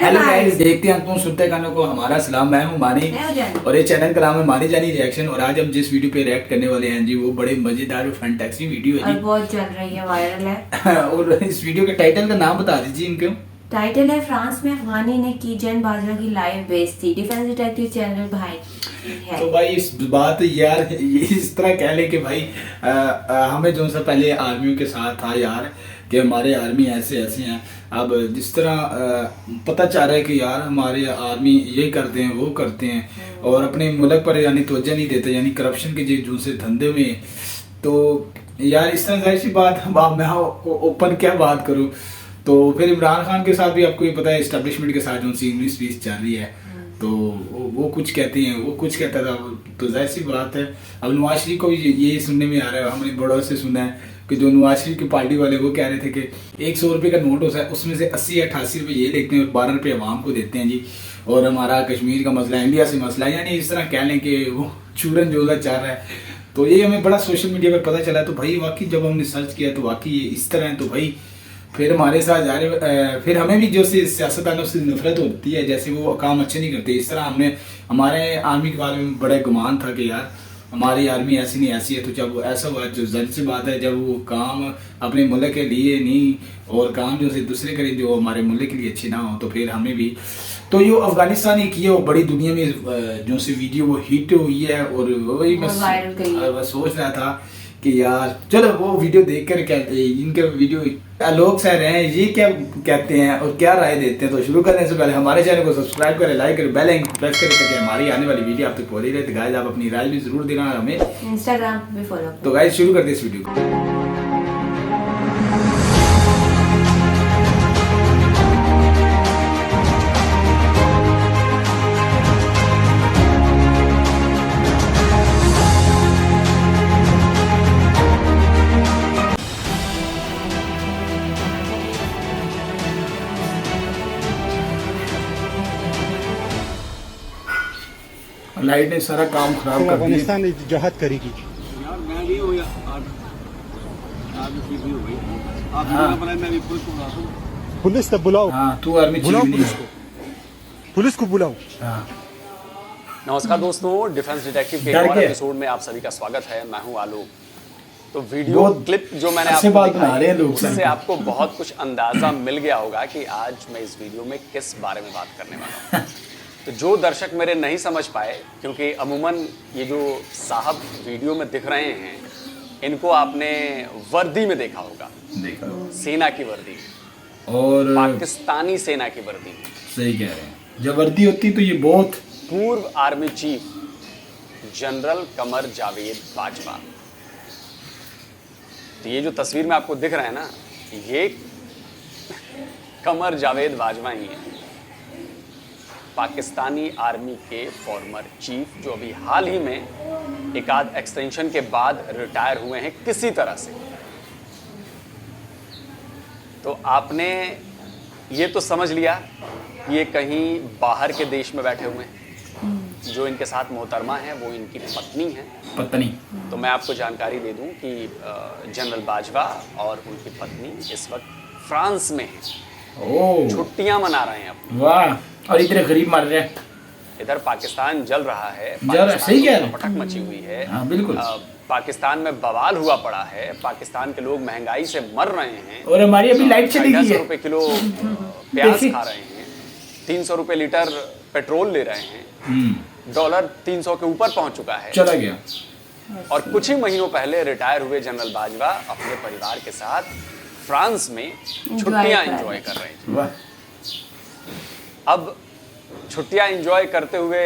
Hello guys, देखते हैं तुम सुनते गानों को। हमारा सलाम, मैं हूं मानी और ये चैनल का नाम है मानी जानी रिएक्शन। और आज हम जिस वीडियो पे रिएक्ट करने वाले हैं जी, वो बड़े मजेदार और फैंटास्टिक वीडियो है जी। और बहुत चल रही है, वायरल है। और इस वीडियो के टाइटल का नाम बता दीजिए इनको। टाइटल है फ्रांस में अफगानी ने की जन बाजवा की लाइव बेइज्जती। डिफेंस डिटेक्टिव चैनल भाई है। तो भाई इस बात यार ये इस तरह कह ले कि भाई हमें जो सा पहले आर्मियों के साथ था यार कि हमारे आर्मी ऐसे ऐसे हैं। अब जिस तरह पता चल रहा है कि यार हमारे आर्मी ये करते हैं वो करते हैं और अपने मुल्क पर यानी तवज्जो नहीं देते, यानी करप्शन के जो से धंधे में। तो यार इस तरह जाहिर सी बात मैं ओपन क्या बात करूं। तो फिर इमरान खान के साथ भी आपको ये पता है इस्टेब्लिशमेंट के साथ जो सी इंग्लिश स्पीच चल रही है, तो वो कुछ कहते हैं वो कुछ कहता था। तो जाहिर सी बात है अब नवाज शरीफ को भी ये सुनने में आ रहा है, हमने बड़ों से सुना है कि जो नवाज शरीफ की पार्टी वाले वो कह रहे थे कि 100 रुपये का नोट होता है, उसमें से 80-88 रुपये ये लेते हैं और 12 रुपये आवाम को देते हैं जी। और हमारा कश्मीर का मसला इंडिया से मसला, यानी इस तरह कह लें कि वो चूरन जोला चल रहा है। तो ये हमें बड़ा सोशल मीडिया पर पता चला। तो भाई वाकई जब हमने सर्च किया तो वाकई ये इस तरह है। तो भाई फिर हमारे साथ जा रहे फिर हमें भी जो सियासतदानों से नफरत होती है, जैसे वो काम अच्छे नहीं करते। इस तरह हमने हमारे आर्मी के बारे में बड़ा गुमान था कि यार हमारी आर्मी ऐसी नहीं ऐसी है। तो जब ऐसा हुआ, जो जाहिर सी बात है, जब वो काम अपने मुल्क के लिए नहीं और काम जो से दूसरे करें जो हमारे मुल्क के लिए अच्छे ना हो, तो फिर हमें भी तो ये अफगानिस्तान ही किया वो बड़ी दुनिया में जो से वीडियो वो हिट हुई है। और वही मैं सोच रहा था कि यार चलो वो वीडियो देखकर कहते हैं इनके वीडियो लोग सह रहे हैं ये क्या कहते हैं और क्या राय देते हैं। तो शुरू करने से पहले हमारे चैनल को सब्सक्राइब करें, लाइक करें, बेल आइकन प्रेस करें ताकि हमारी आने वाली वीडियो आप तक पहुंच रहे। तो गाइस आप अपनी राय भी जरूर देना, हमें इंस्टाग्राम पे फॉलो। तो गाइस शुरू करते हैं इस वीडियो को। लाइट ने सारा काम खराब कर दिया। अफगानिस्तान जहाद करेगी यार मैं भी हो गया आज भी हो गई आप मैं भी पुलिस को बुलाता हूं। पुलिस तब बुलाओ। हाँ तू आर्मी बुलाओ चीफ पुलिस को बुलाओ। हाँ नमस्कार दोस्तों, डिफेंस डिटेक्टिव के और एपिसोड में आप सभी का स्वागत है। मैं हूं आलोक। तो वीडियो क्लिप जो मैंने आपको दिखाई है उससे आपको बहुत कुछ अंदाजा मिल गया होगा कि आज मैं इस वीडियो में किस बारे में बात करने वाला हूं। तो जो दर्शक मेरे नहीं समझ पाए, क्योंकि अमूमन ये जो साहब वीडियो में दिख रहे हैं इनको आपने वर्दी में देखा होगा, सेना की वर्दी और पाकिस्तानी सेना की वर्दी। सही कह रहे हैं, जब वर्दी होती तो ये बहुत पूर्व army chief general Qamar Javed Bajwa. तो ये जो तस्वीर में आपको दिख रहा है ना, ये कमर जावेद बाजवा ही है, पाकिस्तानी आर्मी के फॉर्मर चीफ, जो अभी हाल ही में एक आध एक्सटेंशन के बाद रिटायर हुए हैं किसी तरह से। तो आपने ये तो समझ लिया ये कहीं बाहर के देश में बैठे हुए हैं। जो इनके साथ मोहतरमा है वो इनकी पत्नी है। तो मैं आपको जानकारी दे दूं कि जनरल बाजवा और उनकी पत्नी इस वक्त फ्रांस में हैं, छुट्टियां मना रहे हैं अपनी। वाह, और इतने गरीब मर रहे हैं। इधर पाकिस्तान जल रहा है, सही कह रहे हैं, पटक मची हुई है। हाँ, बिल्कुल। पाकिस्तान में बवाल हुआ पड़ा है, पाकिस्तान के लोग महंगाई से मर रहे हैं और हमारी अभी लाइट चली गई है। 250 रुपए किलो प्याज खा रहे हैं, 300 रुपए लीटर पेट्रोल ले रहे हैं, डॉलर 300 के ऊपर पहुंच चुका है, चला गया। और कुछ ही महीनों पहले रिटायर हुए जनरल बाजवा अपने परिवार के साथ फ्रांस में छुट्टियां एंजॉय कर रहे हैं। अब छुट्टियां एंजॉय करते हुए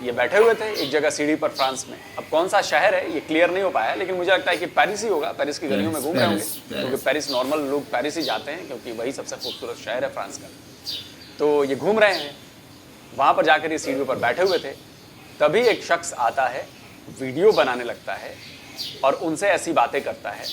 ये बैठे हुए थे एक जगह सीढ़ी पर फ्रांस में। अब कौन सा शहर है ये क्लियर नहीं हो पाया, लेकिन मुझे लगता है कि पेरिस ही होगा। पेरिस की गलियों में घूम रहे होंगे, क्योंकि पेरिस नॉर्मल लोग पेरिस ही जाते हैं क्योंकि वही सबसे खूबसूरत शहर है फ्रांस का। तो ये घूम रहे हैं, वहाँ पर जाकर ये सीढ़ियों पर बैठे हुए थे। तभी एक शख्स आता है, वीडियो बनाने लगता है और उनसे ऐसी बातें करता है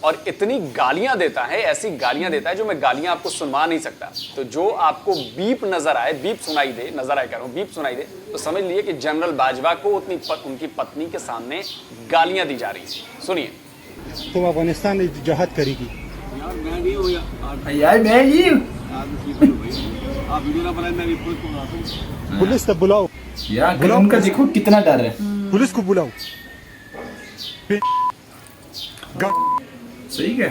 और इतनी गालियां देता है, ऐसी गालियां देता है जो मैं गालियां आपको सुनवा नहीं सकता। तो जो आपको बीप नजर आए, बीप सुनाई दे, नजर आए कह रहा हूं, बीप सुनाई दे, तो समझ लिए कि जनरल बाजवा को उनकी पत्नी के सामने गालियां दी जा रही है। सुनिए। तुम अफगानिस्तान जहाद करेगी यार मैं भी हो गया यार मैं ही आज पुलिस तक बुलाओ यार उनका देखो कितना डर है। पुलिस को बुलाओ सही है।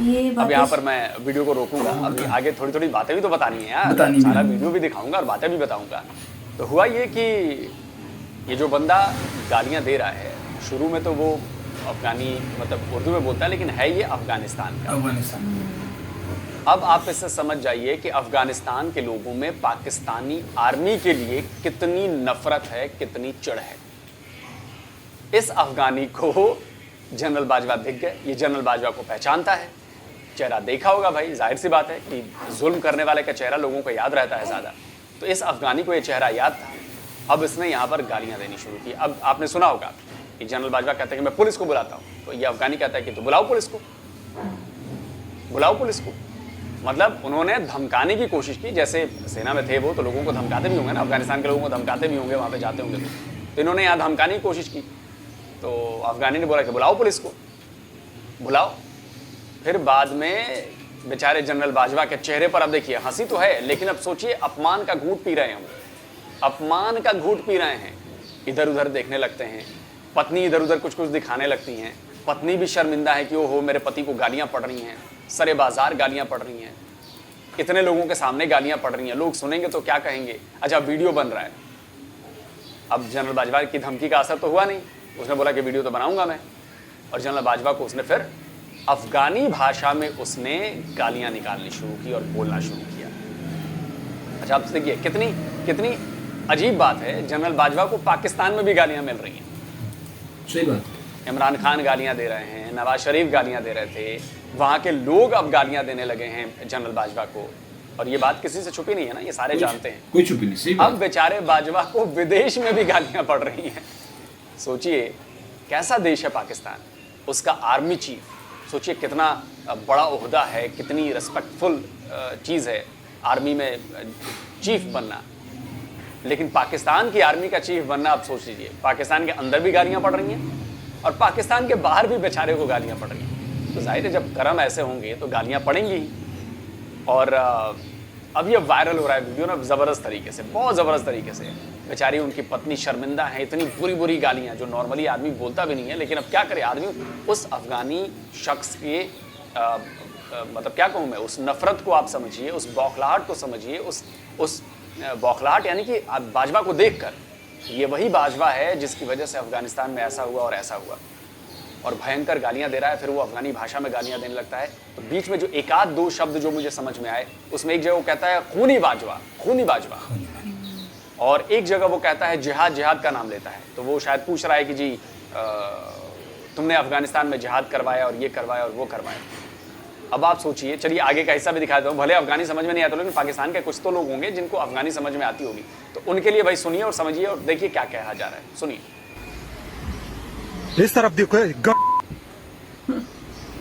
ये अब बातें यहाँ पर मैं वीडियो को रोकूंगा, अभी आगे थोड़ी थोड़ी बातें भी तो बतानी है यार, बतानी भी सारा है। वीडियो भी दिखाऊंगा और बातें भी बताऊंगा. तो हुआ ये कि ये जो बंदा गालियां दे रहा है, शुरू में तो वो अफगानी मतलब उर्दू में बोलता है, लेकिन है ये अफगानिस्तान का. अफगानिस्तान। अब आप इससे समझ जाइए कि अफगानिस्तान के लोगों में पाकिस्तानी आर्मी के लिए कितनी नफरत है, कितनी चिढ़ है. इस अफगानी को जनरल बाजवा दिख गए. ये जनरल बाजवा को पहचानता है, चेहरा देखा होगा भाई, जाहिर सी बात है कि जुल्म करने वाले का चेहरा लोगों को याद रहता है ज़्यादा. तो इस अफगानी को ये चेहरा याद था. अब इसने यहाँ पर गालियाँ देनी शुरू की. अब आपने सुना होगा कि जनरल बाजवा कहते हैं कि मैं पुलिस को बुलाता हूँ, तो ये अफगानी कहता है कि तो बुलाओ पुलिस को, बुलाओ पुलिस को. मतलब उन्होंने धमकाने की कोशिश की. जैसे सेना में थे वो तो लोगों को धमकाते भी होंगे ना, अफगानिस्तान के लोगों को धमकाते भी होंगे वहाँ पे जाते होंगे. तो इन्होंने यहाँ धमकाने की कोशिश की. तो अफगानी ने बोला कि बुलाओ पुलिस को, बुलाओ. फिर बाद में बेचारे जनरल बाजवा के चेहरे पर अब देखिए हंसी तो है, लेकिन अब सोचिए अपमान का घूंट पी रहे हैं हम, अपमान का घूंट पी रहे हैं. इधर उधर देखने लगते हैं, पत्नी इधर उधर कुछ कुछ दिखाने लगती हैं. पत्नी भी शर्मिंदा है कि ओहो मेरे पति को गालियां पड़ रही हैं, सरे बाजार गालियां पड़ रही हैं, इतने लोगों के सामने गालियां पड़ रही हैं, लोग सुनेंगे तो क्या कहेंगे. अच्छा वीडियो बन रहा है. अब जनरल बाजवा की धमकी का असर तो हुआ नहीं, उसने बोला कि वीडियो तो बनाऊंगा मैं. और जनरल बाजवा को उसने फिर अफगानी भाषा में उसने गालियां निकालनी शुरू की और बोलना शुरू किया. अच्छा आप देखिए कितनी कितनी अजीब बात है. जनरल बाजवा को पाकिस्तान में भी गालियां मिल रही हैं. सही बात। इमरान खान गालियां दे रहे हैं, नवाज शरीफ गालियां दे रहे थे, वहाँ के लोग अब गालियां देने लगे हैं जनरल बाजवा को. और ये बात किसी से छुपी नहीं है ना, ये सारे जानते हैं. कोई छुपी नहीं। सही अब बात। बेचारे बाजवा को विदेश में भी गालियां पड़ रही हैं. सोचिए कैसा देश है पाकिस्तान, उसका आर्मी चीफ. सोचिए कितना बड़ा ओहदा है, कितनी रिस्पेक्टफुल चीज़ है आर्मी में चीफ बनना. लेकिन पाकिस्तान की आर्मी का चीफ बनना, आप सोच लीजिए पाकिस्तान के अंदर भी गालियां पड़ रही हैं और पाकिस्तान के बाहर भी बेचारे को गालियां पड़ रही हैं. तो जाहिर है जब कर्म ऐसे होंगे तो गालियां पड़ेंगी ही. और अब ये वायरल हो रहा है वीडियो ना ज़बरदस्त तरीके से, बहुत ज़बरदस्त तरीके से. बेचारी उनकी पत्नी शर्मिंदा है, इतनी बुरी बुरी गालियाँ जो नॉर्मली आदमी बोलता भी नहीं है. लेकिन अब क्या करे आदमी, उस अफगानी शख्स के मतलब क्या कहूँ मैं, उस नफ़रत को आप समझिए, उस बौखलाहट को समझिए. उस बौखलाहट यानी कि बाजवा को देखकर ये वही बाजवा है जिसकी वजह से अफगानिस्तान में ऐसा हुआ और ऐसा हुआ. और भयंकर गालियाँ दे रहा है. फिर वो अफगानी भाषा में गालियाँ देने लगता है. तो बीच में जो एक आध दो शब्द जो मुझे समझ में आए, उसमें एक जगह वो कहता है खूनी बाजवा, खूनी बाजवा. और एक जगह वो कहता है जिहाद, जिहाद का नाम लेता है. तो वो शायद पूछ रहा है कि जी तुमने अफगानिस्तान में जिहाद करवाया और ये करवाया और वो करवाया. अब आप सोचिए, चलिए आगे का हिस्सा भी दिखा देता हूँ. भले अफगानी समझ में नहीं आता, लेकिन पाकिस्तान के कुछ तो लोग होंगे जिनको अफगानी समझ में आती होगी. तो उनके लिए भाई सुनिए और समझिए और देखिए क्या कहा जा रहा है. सुनिए. इस तरफ देखो,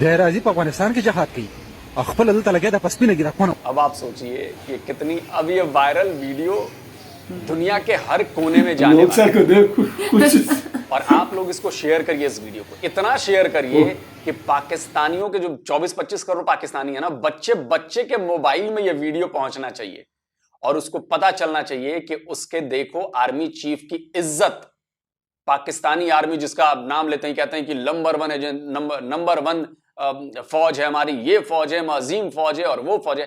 राजी अफगानिस्तान की जहाद की खपल दलता लगे दा पसपी लगी दा कौन अब आप सोचिए कि कितनी, अब ये वायरल वीडियो दुनिया के हर कोने में जाने लोग वाला सर को देखो कुछ और आप लोग इसको शेयर करिए, इस वीडियो को इतना शेयर करिए कि पाकिस्तानियों के जो 24-25 करोड़ पाकिस्तानी है ना, बच्चे बच्चे के मोबाइल में ये वीडियो पहुंचना चाहिए और उसको पता चलना चाहिए कि उसके देखो आर्मी चीफ की इज्जत, पाकिस्तानी आर्मी जिसका आप नाम लेते हैं, कहते हैं कि नंबर 1 है, नंबर 1 फौज है हमारी, ये फौज है, अजीम फौज है और वो फौज है,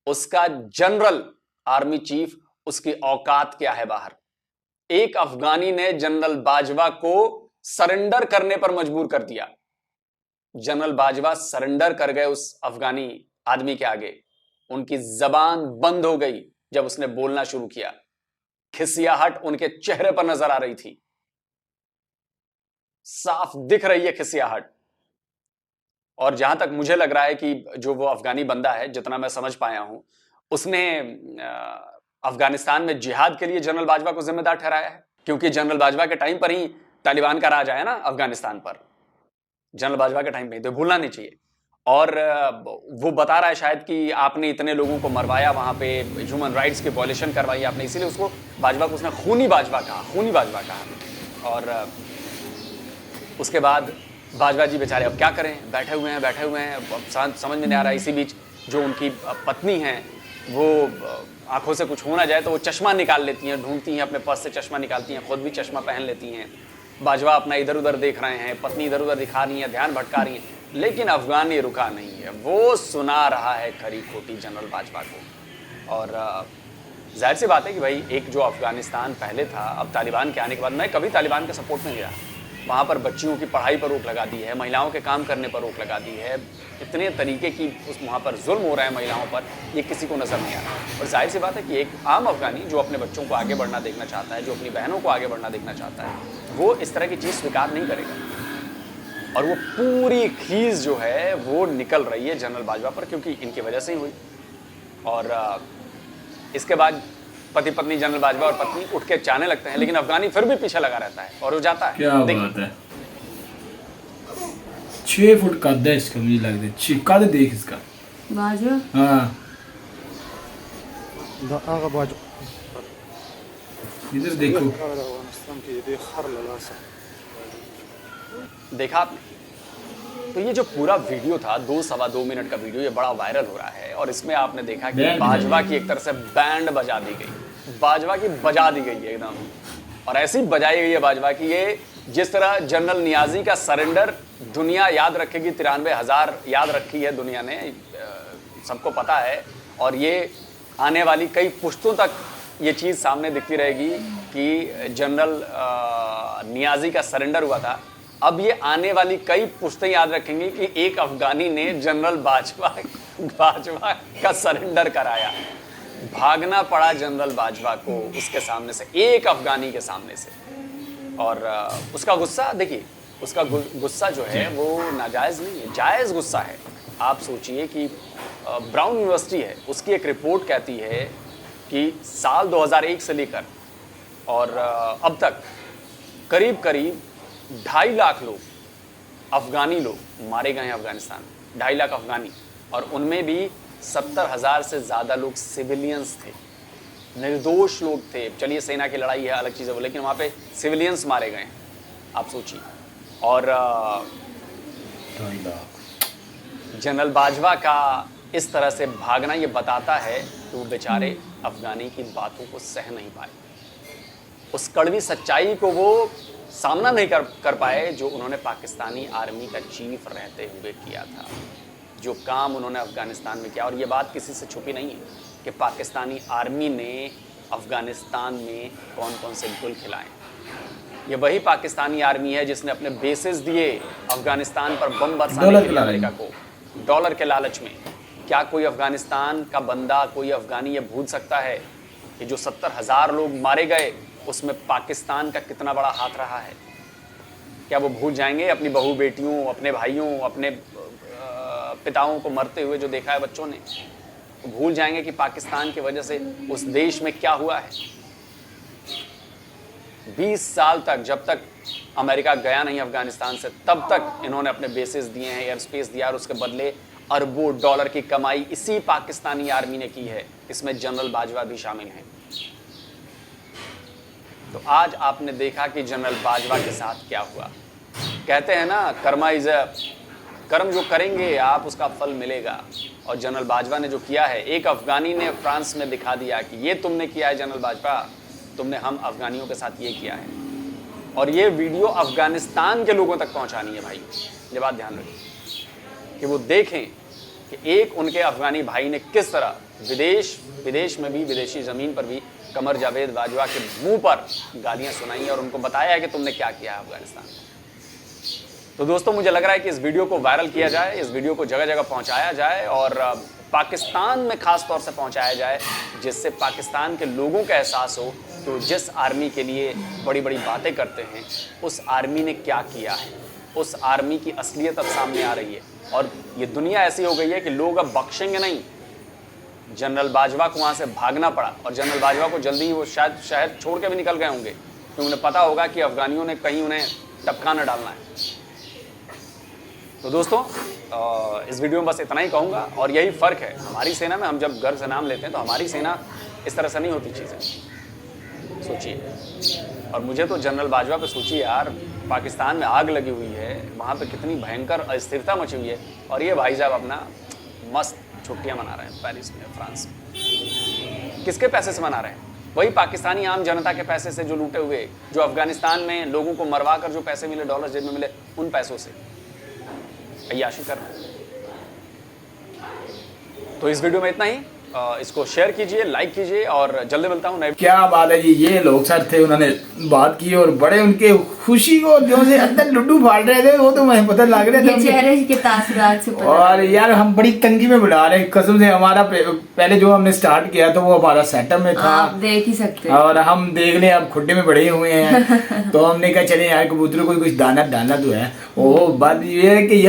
उसका जनरल आर्मी चीफ, उसकी औकात क्या है बाहर। एक अफगानी ने जनरल बाजवा को सरेंडर करने पर मजबूर कर दिया। जनरल बाजवा सरेंडर कर गए उस अफगानी आदमी के आगे, उनकी जबान बंद हो गई जब उसने बोलना शुरू किया, खिसियाहट उनके चेहरे पर नजर आ रही थी, साफ दिख रही है खिसियाहट। और जहां तक मुझे लग रहा है कि जो वो अफगानी बंदा है, जितना मैं समझ पाया हूं, उसने अफगानिस्तान में जिहाद के लिए जनरल बाजवा को जिम्मेदार ठहराया है, क्योंकि जनरल बाजवा के टाइम पर ही तालिबान का राज आया ना अफगानिस्तान पर, जनरल बाजवा के टाइम पे, तो भूलना नहीं चाहिए। और वो बता रहा है शायद कि आपने इतने लोगों को मरवाया, वहां पे ह्यूमन राइट्स की वॉयलेशन करवाई आपने, इसीलिए उसको बाजवा को उसने खूनी बाजवा कहा। और उसके बाद बाजवा जी बेचारे अब क्या करें, बैठे हुए हैं, अब समझ में नहीं आ रहा। इसी बीच जो उनकी पत्नी हैं वो आंखों से कुछ हो ना जाए तो वो चश्मा निकाल लेती हैं, ढूंढती हैं अपने पर्स से चश्मा निकालती हैं, खुद भी चश्मा पहन लेती हैं। बाजवा अपना इधर उधर देख रहे हैं, पत्नी इधर उधर दिखा रही है, ध्यान भटका रही है, लेकिन अफगानी रुका नहीं है, वो सुना रहा है खरी खोटी जनरल बाजवा को। और जाहिर सी बात है कि भाई एक जो अफगानिस्तान पहले था, अब तालिबान के आने के बाद, मैं कभी तालिबान के सपोर्ट में नहीं रहा, वहाँ पर बच्चियों की पढ़ाई पर रोक लगा दी है, महिलाओं के काम करने पर रोक लगा दी है, इतने तरीके की उस वहाँ पर जुल्म हो रहा है महिलाओं पर, ये किसी को नज़र नहीं आ रहा। और जाहिर सी बात है कि एक आम अफगानी जो अपने बच्चों को आगे बढ़ना देखना चाहता है, जो अपनी बहनों को आगे बढ़ना देखना चाहता है, वो इस तरह की चीज़ स्वीकार नहीं करेगा। और वो पूरी खीज जो है वो निकल रही है जनरल बाजवा पर, क्योंकि इनकी वजह से ही हुई। और इसके बाद पति पत्नी जनरल बाजवा और पत्नी उठ के जाने लगते हैं, लेकिन अफगानी फिर भी पीछे लगा रहता है और वो जाता है। क्या बात है, 6 फुट कद है इसका, मुझे लगता है चिपका दे, देख इसका बाजवा। हाँ आगा बाजू इधर देखो, देखा आपने? तो ये जो पूरा वीडियो था 2-2.25 मिनट का वीडियो, ये बड़ा वायरल हो रहा है और इसमें आपने देखा कि बाजवा की एक तरह से बैंड बजा दी गई, बाजवा की बजा दी गई है एकदम, और ऐसी बजाई गई है बाजवा की, ये जिस तरह जनरल नियाजी का सरेंडर दुनिया याद रखेगी, 93,000 याद रखी है दुनिया ने, सबको पता है। और ये आने वाली कई पुश्तों तक ये चीज़ सामने दिखती रहेगी कि जनरल नियाजी का सरेंडर हुआ था। अब ये आने वाली कई पुश्तें याद रखेंगी कि एक अफगानी ने जनरल बाजवा का सरेंडर कराया, भागना पड़ा जनरल बाजवा को उसके सामने से, एक अफगानी के सामने से। और उसका गुस्सा देखिए, उसका गुस्सा जो है वो नाजायज़ नहीं है, जायज़ गुस्सा है। आप सोचिए कि ब्राउन यूनिवर्सिटी है, उसकी एक रिपोर्ट कहती है कि साल 2001 से लेकर और अब तक करीब 2.5 लाख लोग, अफगानी लोग मारे गए हैं अफगानिस्तान, 2.5 लाख अफगानी, और उनमें भी 70,000 से ज़्यादा लोग सिविलियंस थे, निर्दोष लोग थे। चलिए सेना की लड़ाई है अलग चीज़ है, लेकिन वहाँ पे सिविलियंस मारे गए हैं, आप सोचिए। और जनरल बाजवा का इस तरह से भागना ये बताता है कि वो बेचारे अफगानी की बातों को सह नहीं पाए, उस कड़वी सच्चाई को वो सामना नहीं कर पाए जो उन्होंने पाकिस्तानी आर्मी का चीफ रहते हुए किया था, जो काम उन्होंने अफगानिस्तान में किया। और ये बात किसी से छुपी नहीं है कि पाकिस्तानी आर्मी ने अफगानिस्तान में कौन कौन से गुल खिलाए। ये वही पाकिस्तानी आर्मी है जिसने अपने बेसिस दिए अफगानिस्तान पर बम बरसाने के लिए अमेरिका को, डॉलर के लालच में। क्या कोई अफगानिस्तान का बंदा, कोई अफगानी ये भूल सकता है कि जो 70,000 लोग मारे गए उसमें पाकिस्तान का कितना बड़ा हाथ रहा है? क्या वो भूल जाएंगे अपनी बहू बेटियों, अपने भाइयों, अपने पिताओं को मरते हुए जो देखा है बच्चों ने? वो भूल जाएंगे कि पाकिस्तान की वजह से उस देश में क्या हुआ है? 20 साल तक, जब तक अमेरिका गया नहीं अफगानिस्तान से, तब तक इन्होंने अपने बेसिस दिए हैं, एयर स्पेस दिया, और उसके बदले अरबों डॉलर की कमाई इसी पाकिस्तानी आर्मी ने की है। इसमें जनरल बाजवा भी शामिल हैं। तो आज आपने देखा कि जनरल बाजवा के साथ क्या हुआ। कहते हैं ना, कर्मा इज अ, कर्म जो करेंगे आप उसका फल मिलेगा। और जनरल बाजवा ने जो किया है, एक अफगानी ने फ्रांस में दिखा दिया कि ये तुमने किया है जनरल बाजवा, तुमने हम अफगानियों के साथ ये किया है। और ये वीडियो अफगानिस्तान के लोगों तक पहुंचानी है भाई। ये बात ध्यान रखिए कि वो देखें कि एक उनके अफगानी भाई ने किस तरह विदेश में भी, विदेशी ज़मीन पर भी कमर जावेद बाजवा के मुंह पर गालियां सुनाई और उनको बताया है कि तुमने क्या किया है अफगानिस्तान में। तो दोस्तों, मुझे लग रहा है कि इस वीडियो को वायरल किया जाए, इस वीडियो को जगह जगह पहुंचाया जाए और पाकिस्तान में खास तौर से पहुंचाया जाए, जिससे पाकिस्तान के लोगों का एहसास हो कि वो जिस आर्मी के लिए बड़ी बड़ी बातें करते हैं, उस आर्मी ने क्या किया है, उस आर्मी की असलियत अब सामने आ रही है। और ये दुनिया ऐसी हो गई है कि लोग अब बख्शेंगे नहीं। जनरल बाजवा को वहाँ से भागना पड़ा और जनरल बाजवा को जल्दी ही वो शायद शहर छोड़ के भी निकल गए होंगे, क्योंकि उन्हें पता होगा कि अफगानियों ने कहीं उन्हें टपका न डालना है। तो दोस्तों, इस वीडियो में बस इतना ही कहूँगा। और यही फ़र्क है हमारी सेना में, हम जब गर्व से नाम लेते हैं तो हमारी सेना इस तरह से नहीं होती चीज़ें। सोचिए, और मुझे तो जनरल बाजवा पे सोचिए यार, पाकिस्तान में आग लगी हुई है, वहाँ पे कितनी भयंकर अस्थिरता मची हुई है, और ये भाई साहब अपना मस्त छुट्टियाँ मना रहे हैं पेरिस में, फ्रांस में। किसके पैसे से मना रहे हैं? वही पाकिस्तानी आम जनता के पैसे से जो लूटे हुए, जो अफगानिस्तान में लोगों को मरवा कर जो पैसे मिले, डॉलर जेब में मिले, उन पैसों से अय्याशी कर रहे हैं। तो इस वीडियो में इतना ही। इसको शेयर कीजिए, लाइक कीजिए और जल्दी मिलता हूँ। क्या बात है जी, ये लोग सर थे, उन्होंने बात की और बड़े उनके खुशी को जो से अंदर लड्डू फाड़ रहे थे, वो तो मुझे पता लग रहे थे चेहरे के तासुरात से पता। और यार हम बड़ी तंगी में बुला रहे हैं कसम से। हमारा पहले जो हमने स्टार्ट किया तो वो हमारा सेटअप में था, आप देख ही सकते हैं। और हम देख लें अब खुड्डे में बड़े हुए हैं तो हमने कहा चले यार कबूतरों को कुछ दाना डालना तो है। वो बात ये है कि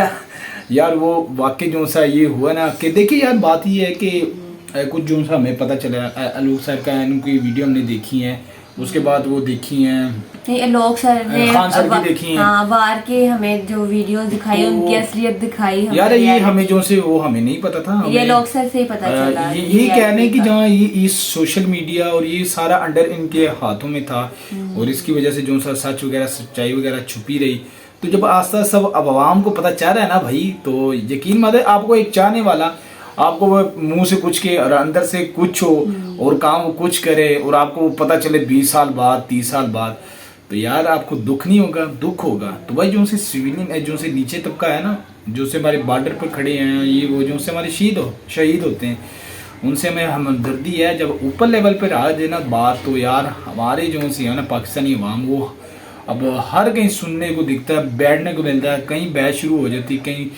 यार वो वाकई जो सा ये हुआ ना कि देखिए यार, बात ये है कि कुछ जो सा हमें पता चला, आलोक सर का उनकी वीडियो हमने देखी है, उसके बाद वो देखी हैं आलोक सर ने, खान सर की देखी हैं, हाँ, वार के हमें जो वीडियो दिखाई, उनकी असलियत दिखाई यार। ये हमें जो से वो हमें नहीं पता था, ये आलोक सर से ही पता चला। ये कहने की जहाँ ये सोशल मीडिया और ये सारा अंडर इनके हाथों में था, और इसकी वजह से जो सा सच वगैरह, सच्चाई वगैरह छुपी रही। तो जब आस्ता सब अब आवाम को पता चल रहा है ना भाई, तो यकीन माने आपको एक चाहने वाला आपको वो मुंह से कुछ के और अंदर से कुछ हो और काम वो कुछ करे, और आपको वो पता चले 20 साल बाद, 30 साल बाद, तो यार आपको दुख नहीं होगा? दुख होगा। तो भाई जो से सिविलियन, जो से नीचे तबका है ना, जो से हमारे बॉर्डर पर खड़े हैं, ये वो जो से हमारे शहीद होते हैं, उनसे हमें हमदर्दी है। जब ऊपर लेवल पर आ जाए ना बात, तो यार हमारे जो से है ना पाकिस्तानी अवाम, वो अब हर कहीं सुनने को दिखता है, बैठने को मिलता है, कहीं बहस शुरू हो जाती, कहीं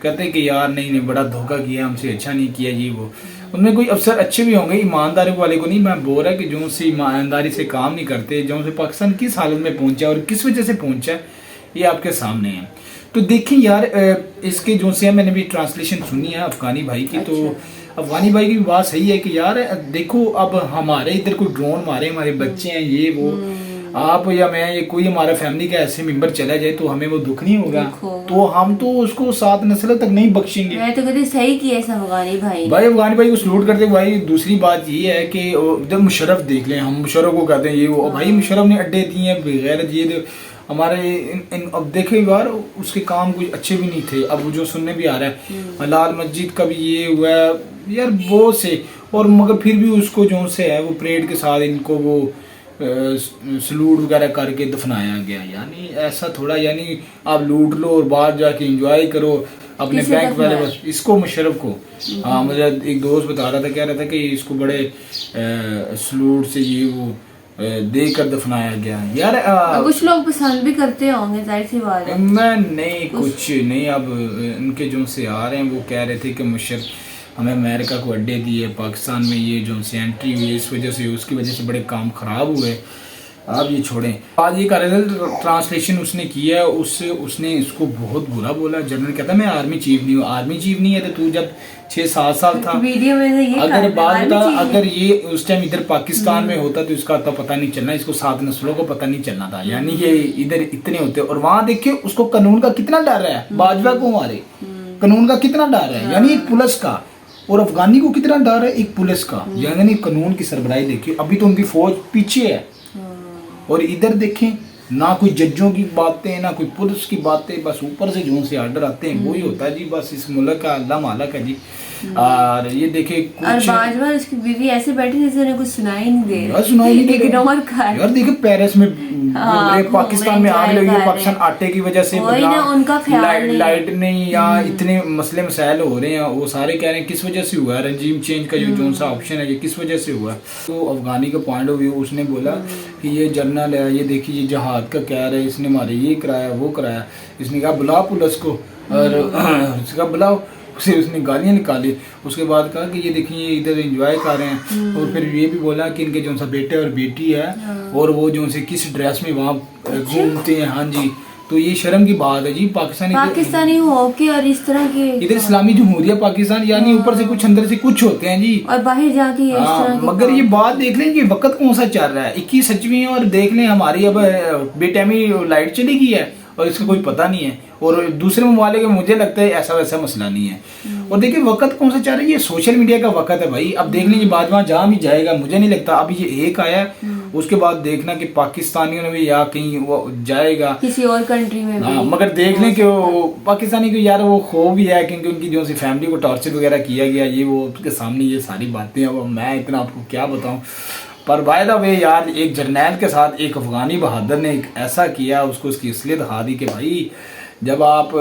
कहते हैं कि यार नहीं बड़ा धोखा किया हमसे, अच्छा नहीं किया ये वो। उनमें कोई अफसर अच्छे भी होंगे, ईमानदारी वाले को नहीं मैं बोल रहा कि जो से ईमानदारी से काम नहीं करते, जो से पाकिस्तान किस हालत में पहुंचा और किस वजह से पहुंचा, ये आपके सामने है। तो देखिए यार, इसके जो से मैंने भी ट्रांसलेशन सुनी है अफगानी भाई की, तो अफगानी भाई की बात सही है कि यार देखो, अब हमारे इधर कोई ड्रोन मारे, हमारे बच्चे हैं ये वो, आप या मैं, ये कोई हमारा फैमिली का ऐसे मेंबर चला जाए तो हमें वो दुख नहीं होगा? तो हम तो उसको 7 नस्ल तक नहीं बख्शेंगे। मैं तो कहती सही किया अफगानी भाई अफगानी भाई को सलूट करते भाई। दूसरी बात ये है कि जब मुशर्रफ देख लें, हम मुशर्रफ को कहते हैं ये वो, भाई मुशर्रफ ने अड्डे दिए हैं बगैर ये हमारे अब देखे यार, उसके काम कुछ अच्छे भी नहीं थे। अब जो सुनने भी आ रहा है लाल मस्जिद का भी ये हुआ यार वो से, और मगर फिर भी उसको जो से है वो परेड के साथ इनको वो सलूट वगैरह करके दफनाया गया। यानी ऐसा थोड़ा, यानी आप लूट लो और बाहर जाके एंजॉय करो अपने बैंक वाले, बस इसको मुशर्रफ को। हाँ, मुझे एक दोस्त बता रहा था, कह रहा था कि इसको बड़े सलूट से ये वो देकर दफनाया गया। यार कुछ लोग पसंद भी करते होंगे, जाहिर सी बात है। मैं नहीं, कुछ नहीं। अब इनके जो से आ रहे हैं वो कह रहे थे कि मुशर्रफ हमें अमेरिका को अड्डे दिए, पाकिस्तान में ये जो से एंट्री हुई, इस वजह से, उसकी वजह से बड़े काम ख़राब हुए। आप ये छोड़ें। आज ये पैरेलल ट्रांसलेशन उसने किया, उसने इसको बहुत बुरा बोला। जनरल कहता मैं आर्मी चीफ नहीं हूँ। आर्मी चीफ नहीं है तो तू जब 6-7 साल था, वीडियो में से ये अगर बात बता, आर्मी चीफ अगर ये उस टाइम इधर पाकिस्तान में होता तो इसका तो पता नहीं चलना, इसको 7 नस्लों को पता नहीं चलना था। यानी ये इधर इतने होते, और वहां देखिए उसको कानून का कितना डर है, बाजवा को मारे कानून का कितना डर है, यानी एक पुलिस का, और अफगानी को कितना डर है एक पुलिस का, यानी कानून की सरबराही देखिए। अभी तो उनकी फौज पीछे है, और इधर देखें ना कोई जजों की बातें, ना कोई पुलिस की बातें, बस ऊपर से जो से आर्डर आते हैं वही होता है जी। बस इस मुल्क का अल्लाह मालक है जी। और ये देखे और बार उसकी बीवी ऐसे बैठी जैसे उन्हें कुछ सुनाई नहीं दे यार, सुनाई नहीं दे रहा। इग्नोर कर। यार देखिए पेरिस में पाकिस्तान में आग लगी है, पाकिस्तान आटे की वजह से उनका लाइट नहीं, या इतने मसले मसाइल हो रहे हैं, वो सारे कह रहे हैं किस वजह से हुआ है, रजीम चेंज का जो सा ऑप्शन है ये किस वजह से हुआ है। तो अफगानी का पॉइंट ऑफ व्यू उसने बोला कि ये जर्नल है, ये देखिए ये जहाद का कह रहे, इसने हमारे ये कराया वो कराया। इसने कहा बुलाओ पुलिस को, और उसका बुलाओ, उसे उसने गालियाँ निकाली। उसके बाद कहा कि ये देखिए ये इधर एंजॉय कर रहे हैं, और फिर ये भी बोला कि इनके जो सा बेटे और बेटी है और वो जो से किस ड्रेस में वहाँ घूमते हैं। हाँ जी, तो ये शर्म की बात है जी। पाकिस्तानी होके और इस तरह के इधर इस्लामी जमहूरिया पाकिस्तान, यानी ऊपर से कुछ अंदर से कुछ होते हैं जी, और बाहर जाके इस तरह के मगर ये बात देख लें कि वक्त कौन सा चल रहा है, 21वीं, और देख लें हमारी अब बेटैमी लाइट चली गई है और इसका कोई पता नहीं है, और दूसरे ममालिक में मुझे लगता है ऐसा वैसा मसला नहीं है। और देखिए वक्त कौन सा चल रहा है, ये सोशल मीडिया का वक्त है भाई। अब देख लीजिए बाद में जहाँ भी जाएगा, मुझे नहीं लगता अभी ये एक आया, उसके बाद देखना कि पाकिस्तानियों ने भी या कहीं वो जाएगा किसी और कंट्री में भी। मगर देख लें कि वो पाकिस्तानी को यार वो खो भी है, क्योंकि उनकी जो सी फैमिली को टॉर्चर वगैरह किया गया, ये वो उसके सामने ये सारी बातें हैं। अब मैं इतना आपको क्या बताऊँ, पर बाय द वे यार एक जर्नैल के साथ एक अफगानी बहादुर ने एक ऐसा किया, उसको उसकी असलियत दिखा दी कि भाई जब आप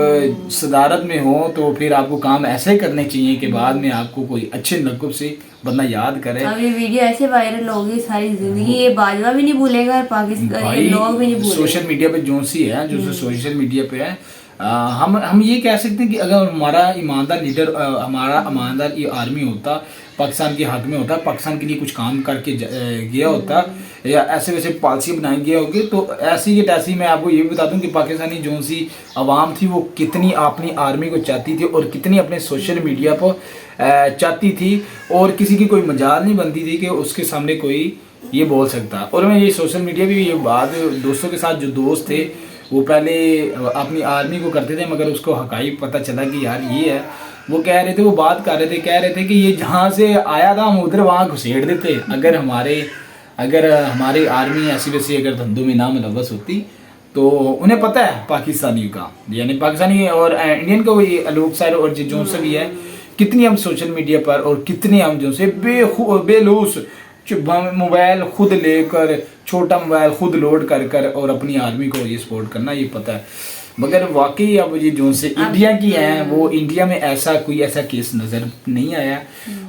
सदारत में हो तो फिर आपको काम ऐसे करने चाहिए कि बाद में आपको कोई अच्छे नक़ब से बंदा याद करे। अब ये वीडियो ऐसे वायरल होगी सारी जिंदगी, ये बाजवा भी नहीं भूलेगा, पाकिस्तान लोग भी नहीं भूलेंगे। सोशल मीडिया पे जो सी है, जो सोशल मीडिया पे है, हम ये कह सकते हैं कि अगर हमारा ईमानदार लीडर, हमारा ईमानदार ये आर्मी होता, पाकिस्तान के हक में होता, पाकिस्तान के लिए कुछ काम करके गया होता, या ऐसे वैसे पॉलिसी बनाई गया होगी, तो ऐसी की तैसी मैं आपको ये भी बता दूं कि पाकिस्तानी जो सी आवाम थी वो कितनी अपनी आर्मी को चाहती थी और कितनी अपने सोशल मीडिया पर चाहती थी, और किसी की कोई मजाल नहीं बनती थी कि उसके सामने कोई ये बोल सकता। और मैं ये सोशल मीडिया भी ये बात दोस्तों के साथ, जो दोस्त थे वो पहले अपनी आर्मी को करते थे, मगर उसको हकाई पता चला कि यार ये है, वो कह रहे थे, वो बात कर रहे थे, कह रहे थे कि ये जहाँ से आया था हम उधर वहाँ घुसेड़ देते। अगर हमारी आर्मी ऐसी वैसी अगर धंधों में ना मुलव्वस होती तो उन्हें पता है पाकिस्तानियों का, यानी पाकिस्तानी और इंडियन का वही लोग सारे और जो से भी है, कितनी हम सोशल मीडिया पर और कितनी हम जो से बेलूस मोबाइल खुद लेकर, छोटा मोबाइल खुद लोड कर और अपनी आर्मी को ये सपोर्ट करना, ये पता है। मगर वाकई अब ये जो से इंडिया की हैं, वो इंडिया में ऐसा कोई ऐसा केस नज़र नहीं आया,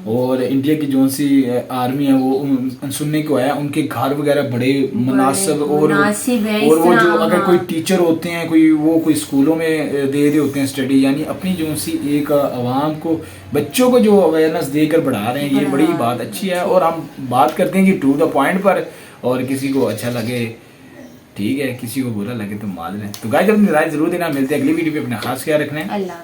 और इंडिया की जो सी आर्मी है वो सुनने को आया उनके घर वगैरह बड़े मुनासिब, और वो जो अगर कोई टीचर होते हैं, कोई स्कूलों में दे रहे होते हैं स्टडी, यानी अपनी जो सी एक आवाम को, बच्चों को जो अवेयरनेस देकर बढ़ा रहे हैं, ये बड़ी बात अच्छी है। और हम बात करते हैं कि टू द पॉइंट पर, और किसी को अच्छा लगे ठीक है, किसी को बुरा लगे तो माल लें। तो गाइस अपनी राय जरूर देना, मिलते हैं अगली वीडियो पे, अपना खास ख्याल रखना है। अल्लाह।